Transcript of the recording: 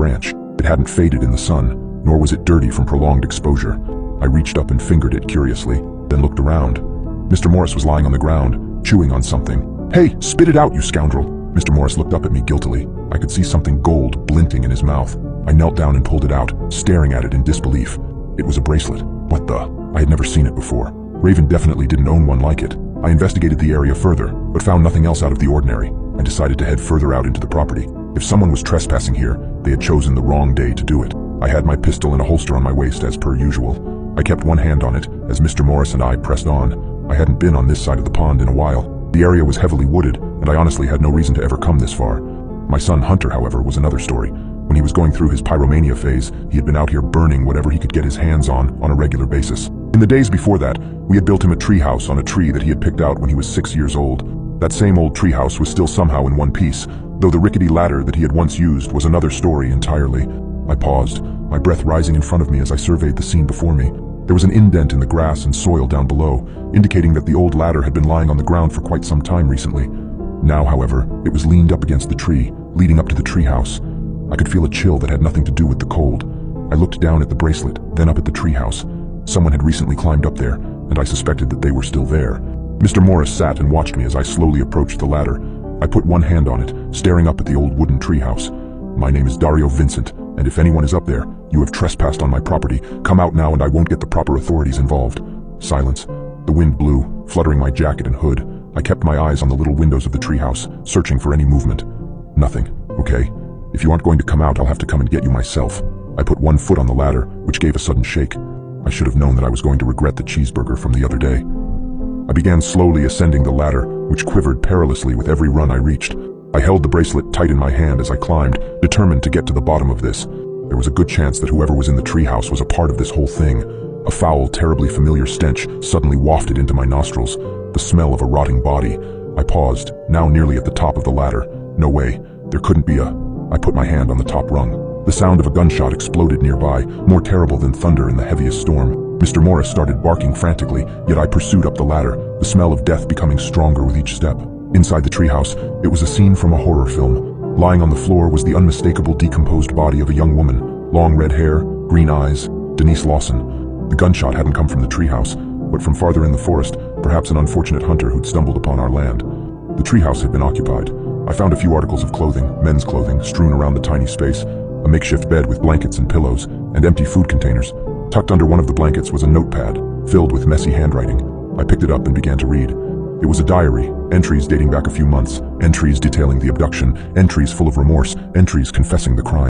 branch. It hadn't faded in the sun, nor was it dirty from prolonged exposure. I reached up and fingered it curiously, then looked around. Mr. Morris was lying on the ground, chewing on something. "Hey, spit it out, you scoundrel!" Mr. Morris looked up at me guiltily. I could see something gold glinting in his mouth. I knelt down and pulled it out, staring at it in disbelief. It was a bracelet. What the? I had never seen it before. Raven definitely didn't own one like it. I investigated the area further, but found nothing else out of the ordinary. I decided to head further out into the property. If someone was trespassing here, they had chosen the wrong day to do it. I had my pistol in a holster on my waist as per usual. I kept one hand on it as Mr. Morris and I pressed on. I hadn't been on this side of the pond in a while. The area was heavily wooded, and I honestly had no reason to ever come this far. My son Hunter, however, was another story. When he was going through his pyromania phase, he had been out here burning whatever he could get his hands on a regular basis. In the days before that, we had built him a treehouse on a tree that he had picked out when he was 6 years old. That same old treehouse was still somehow in one piece, though the rickety ladder that he had once used was another story entirely. I paused, my breath rising in front of me as I surveyed the scene before me. There was an indent in the grass and soil down below, indicating that the old ladder had been lying on the ground for quite some time recently. Now, however, it was leaned up against the tree, leading up to the treehouse. I could feel a chill that had nothing to do with the cold. I looked down at the bracelet, then up at the treehouse. Someone had recently climbed up there, and I suspected that they were still there. Mr. Morris sat and watched me as I slowly approached the ladder. I put one hand on it, staring up at the old wooden treehouse. "My name is Dario Vincent, and if anyone is up there, you have trespassed on my property. Come out now and I won't get the proper authorities involved." Silence. The wind blew, fluttering my jacket and hood. I kept my eyes on the little windows of the treehouse, searching for any movement. Nothing. Okay. If you aren't going to come out, I'll have to come and get you myself. I put one foot on the ladder, which gave a sudden shake. I should have known that I was going to regret the cheeseburger from the other day. I began slowly ascending the ladder, which quivered perilously with every run I reached. I held the bracelet tight in my hand as I climbed, determined to get to the bottom of this. There was a good chance that whoever was in the treehouse was a part of this whole thing. A foul, terribly familiar stench suddenly wafted into my nostrils, the smell of a rotting body. I paused, now nearly at the top of the ladder. No way, there couldn't be a... I put my hand on the top rung. The sound of a gunshot exploded nearby, more terrible than thunder in the heaviest storm. Mr. Morris started barking frantically, yet I pursued up the ladder, the smell of death becoming stronger with each step. Inside the treehouse, it was a scene from a horror film. Lying on the floor was the unmistakable decomposed body of a young woman. Long red hair, green eyes, Denise Lawson. The gunshot hadn't come from the treehouse, but from farther in the forest, perhaps an unfortunate hunter who'd stumbled upon our land. The treehouse had been occupied. I found a few articles of clothing, men's clothing, strewn around the tiny space, a makeshift bed with blankets and pillows, and empty food containers. Tucked under one of the blankets was a notepad, filled with messy handwriting. I picked it up and began to read. It was a diary, entries dating back a few months, entries detailing the abduction, entries full of remorse, entries confessing the crime.